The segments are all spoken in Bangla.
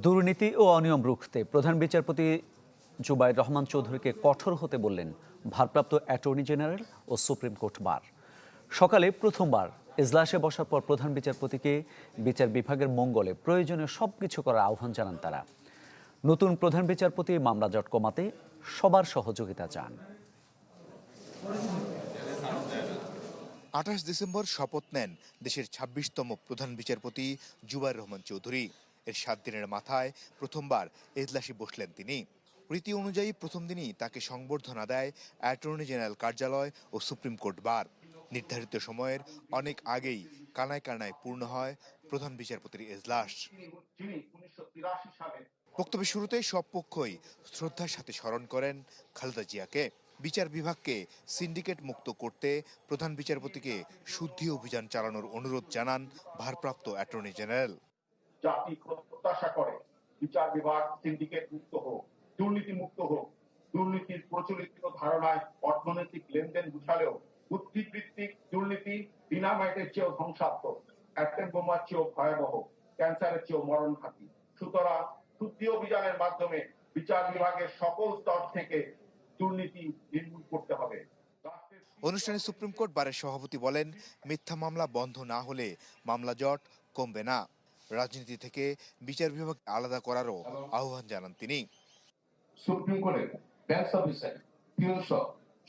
দুর্নীতি ও অনিয়ম রুখতে প্রধান বিচারপতি জুবাইর রহমান চৌধুরীকে কঠোর হতে বললেন ভারপ্রাপ্ত অ্যাটর্নি জেনারেল ও সুপ্রিম কোর্ট বার। সকালে প্রথমবার এজলাসে বসার পর প্রধান বিচারপতিকে বিচার বিভাগের মঙ্গলে প্রয়োজনীয় সবকিছু করার আহ্বান জানান তারা। নতুন প্রধান বিচারপতি মামলা জট কমাতে সবার সহযোগিতা চান। ২৮ ডিসেম্বর শপথ নেন দেশের ২৬তম প্রধান বিচারপতি জুবাইর রহমান চৌধুরী। এর ৭ দিনের মাথায় প্রথমবার এজলাসে বসলেন তিনি। রীতি অনুযায়ী প্রথম দিনই তাকে সংবর্ধনা দেয় অ্যাটর্নি জেনারেল কার্যালয় ও সুপ্রিম কোর্ট বার। নির্ধারিত সময়ের অনেক আগেই কানায় কানায় পূর্ণ হয় প্রধান বিচারপতির এজলাস। বক্তব্যের শুরুতেই সব পক্ষই শ্রদ্ধার সাথে স্মরণ করেন খালেদা জিয়াকে। বিচার বিভাগকে সিন্ডিকেট মুক্ত করতে প্রধান বিচারপতিকে শুদ্ধি অভিযান চালানোর অনুরোধ জানান ভারপ্রাপ্ত অ্যাটর্নি জেনারেল। জাতি প্রত্যাশা করে বিচার বিভাগ সিন্ডিকেট মুক্ত হোক, দুর্নীতি মুক্ত হোক। দুর্নীতির প্রচলিত ধারণায় অর্থনৈতিক লেনদেন বুঝালেও বুদ্ধিবৃত্তিক দুর্নীতি ডিনামাইটের চেয়েও ধ্বংসাত্মক, অ্যাটম বোমার চেয়েও ভয়াবহ, ক্যান্সারের চেয়েও মরণঘাতী। সুতরাং শুদ্ধি অভিযানের মাধ্যমে বিচার বিভাগের সকল স্তর থেকে দুর্নীতি নির্মূল করতে হবে। অনুষ্ঠানে সুপ্রিম কোর্ট বারের সভাপতি বলেন, মিথ্যা মামলা বন্ধ না হলে মামলা জট কমবে না। রাজনীতি থেকে বিচার বিভাগ আলাদা করারও আহ্বান জানান তিনি। সুপ্রিম কোর্টের বেঞ্চ অফিসার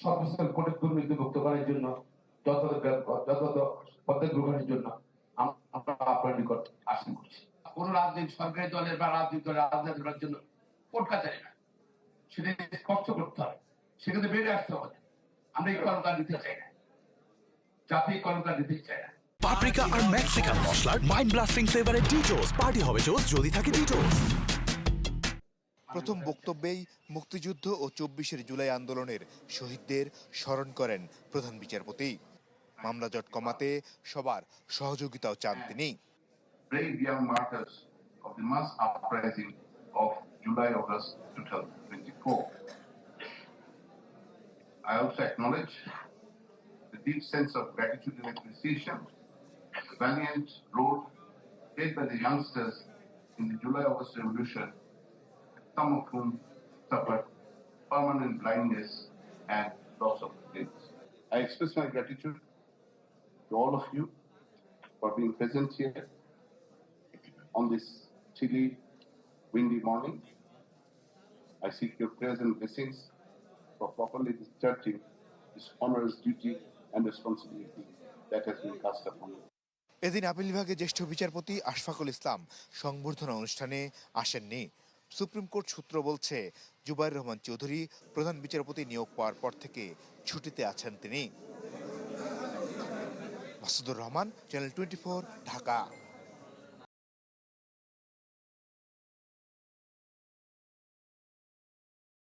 সব কোর্টের দুর্নীতি মুক্ত করার জন্য যথাযথ পদক্ষেপ গ্রহণের জন্য আমরা আপনার নিকট আশা করছি। কোন রাজনৈতিক সরকারি দলের বা রাজনৈতিক দলের রাজনীতি করার জন্য কোর্ট কাছারি না, সেটা স্পষ্ট করতে হবে, সেখানে বেড়ে আসতে হবে। আমরা এই কলকাতা দিতে চাই না, জাতি কলকাতা দিতে চাই না। পাপরিকা আর মেক্সিকান মশলার মাইন্ড ব্লাস্টিং ফ্লেভারে ডিটোস পার্টি হবে জোস যদি থাকে ডিটোস। প্রথম বক্তব্যেই মুক্তিযুদ্ধ ও ২৪শে জুলাই আন্দোলনের শহীদদের স্মরণ করেন প্রধান বিচারপতি। মামলা জট কমাতে সবার সহযোগিতাও চান তিনি। Brave young martyrs of the mass uprising of July-August 2024. I also acknowledge the deep sense of gratitude and appreciation, the valiant road led by the youngsters in the July-August revolution, some of whom suffered permanent blindness and loss of limbs. I express my gratitude to all of you for being present here on this chilly, windy morning. I seek your prayers and blessings for properly discharging this onerous duty and responsibility that has been cast upon me. এদিন আপিল বিভাগের জ্যেষ্ঠ বিচারপতি আশফাকুল ইসলাম সংবর্ধনা অনুষ্ঠানে আসেননি। সুপ্রিম কোর্ট সূত্র বলছে, জুবাইর রহমান চৌধুরী প্রধান বিচারপতি নিয়োগ পাওয়ার পর থেকে ছুটিতে আছেন তিনি। মাসুদুর রহমান, চ্যানেল 24, ঢাকা।